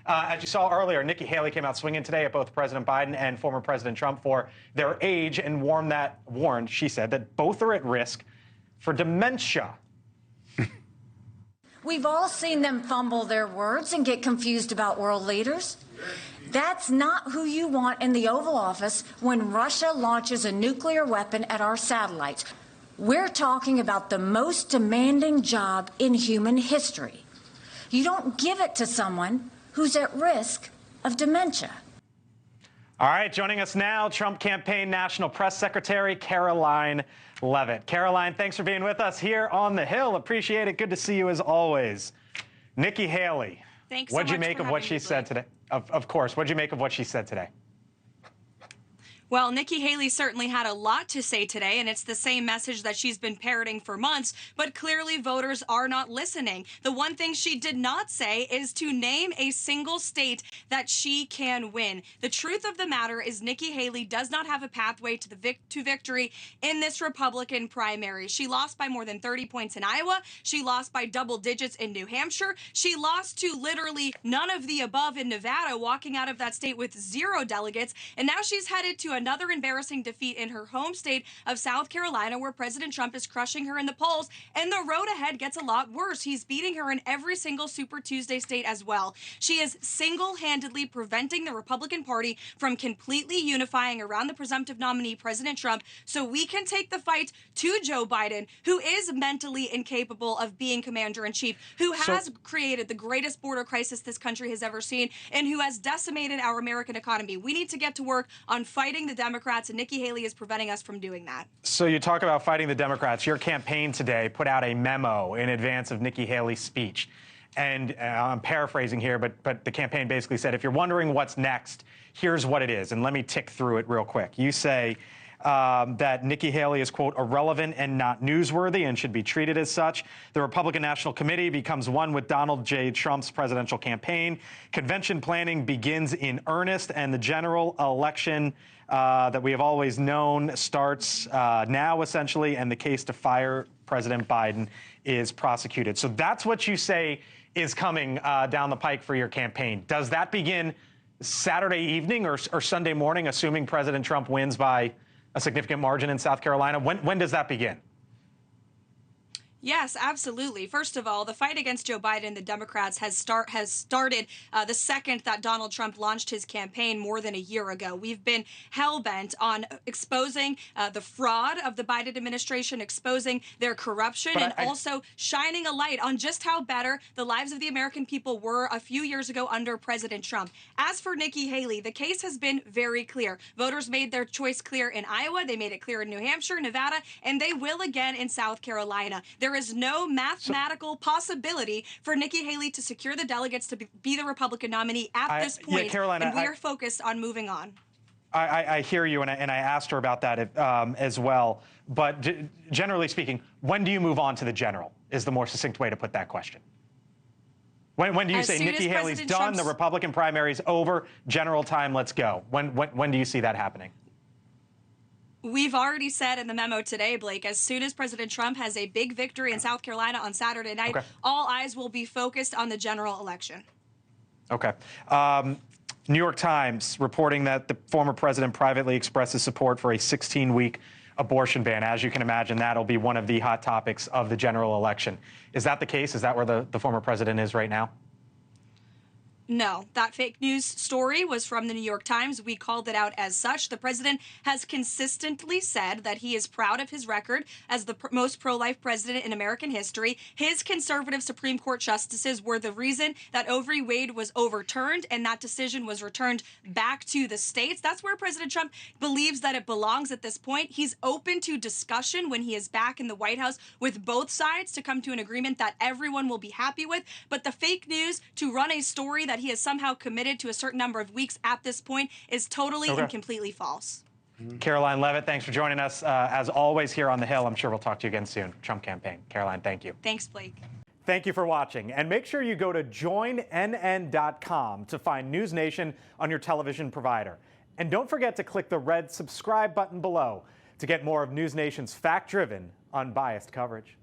As you saw earlier, Nikki Haley came out swinging today at both President Biden and former President Trump for their age and warned, she said, that both are at risk for dementia. We've all seen them fumble their words and get confused about world leaders. That's not who you want in the Oval Office when Russia launches a nuclear weapon at our satellites. We're talking about the most demanding job in human history. You don't give it to someone who's at risk of dementia. All right, joining us now, Trump campaign National Press Secretary Karoline Leavitt. Karoline, thanks for being with us here on the Hill. Appreciate it. Good to see you as always. Nikki Haley, thanks. What'd you make of what she said today? Of course. What'd you make of what she said today? Well, Nikki Haley certainly had a lot to say today, and it's the same message that she's been parroting for months, but clearly voters are not listening. The one thing she did not say is to name a single state that she can win. The truth of the matter is Nikki Haley does not have a pathway to victory in this Republican primary. She lost by more than 30 points in Iowa. She lost by double digits in New Hampshire. She lost to literally none of the above in Nevada, walking out of that state with 0 delegates. And now she's headed to another embarrassing defeat in her home state of South Carolina, where President Trump is crushing her in the polls, and the road ahead gets a lot worse. He's beating her in every single Super Tuesday state as well. She is single-handedly preventing the Republican Party from completely unifying around the presumptive nominee, President Trump, so we can take the fight to Joe Biden, who is mentally incapable of being commander-in-chief, who has created the greatest border crisis this country has ever seen, and who has decimated our American economy. We need to get to work on fighting the Democrats, and Nikki Haley is preventing us from doing that. So you talk about fighting the Democrats. Your campaign today put out a memo in advance of Nikki Haley's speech. And I'm paraphrasing here, but the campaign basically said, if you're wondering what's next, here's what it is. And let me tick through it real quick. You say that Nikki Haley is, quote, irrelevant and not newsworthy and should be treated as such. The Republican National Committee becomes one with Donald J. Trump's presidential campaign. Convention planning begins in earnest, and the general election that we have always known starts now, essentially, and the case to fire President Biden is prosecuted. So that's what you say is coming down the pike for your campaign. Does that begin Saturday evening or Sunday morning, assuming President Trump wins by a significant margin in South Carolina? When does that begin? Yes, absolutely. First of all, the fight against Joe Biden, the Democrats, has started the second that Donald Trump launched his campaign more than a year ago. We've been hell-bent on exposing the fraud of the Biden administration, exposing their corruption, and also shining a light on just how better the lives of the American people were a few years ago under President Trump. As for Nikki Haley, the case has been very clear. Voters made their choice clear in Iowa. They made it clear in New Hampshire, Nevada, and they will again in South Carolina. There is no mathematical possibility for Nikki Haley to secure the delegates to be the Republican nominee at this point, yeah, Karoline, and we are focused on moving on. I hear you, and I asked her about that as well. But generally speaking, when do you move on to the general is the more succinct way to put that question. When do you say Nikki Haley's done, the Republican primary's over, general time, let's go? When do you see that happening? We've already said in the memo today, Blake, as soon as President Trump has a big victory in South Carolina on Saturday night, all eyes will be focused on the general election. Okay. New York Times reporting that the former president privately expresses support for a 16-week abortion ban. As you can imagine, that'll be one of the hot topics of the general election. Is that the case? Is that where the former president is right now? No, that fake news story was from the New York Times. We called it out as such. The president has consistently said that he is proud of his record as the most pro-life president in American history. His conservative Supreme Court justices were the reason that Roe v. Wade was overturned and that decision was returned back to the states. That's where President Trump believes that it belongs at this point. He's open to discussion when he is back in the White House with both sides to come to an agreement that everyone will be happy with. But the fake news to run a story that he has somehow committed to a certain number of weeks at this point is totally and completely false. Karoline Leavitt, thanks for joining us. As always here on the Hill, I'm sure we'll talk to you again soon. Trump campaign. Karoline, thank you. Thanks, Blake. Thank you for watching. And make sure you go to joinnn.com to find NewsNation on your television provider. And don't forget to click the red subscribe button below to get more of NewsNation's fact-driven, unbiased coverage.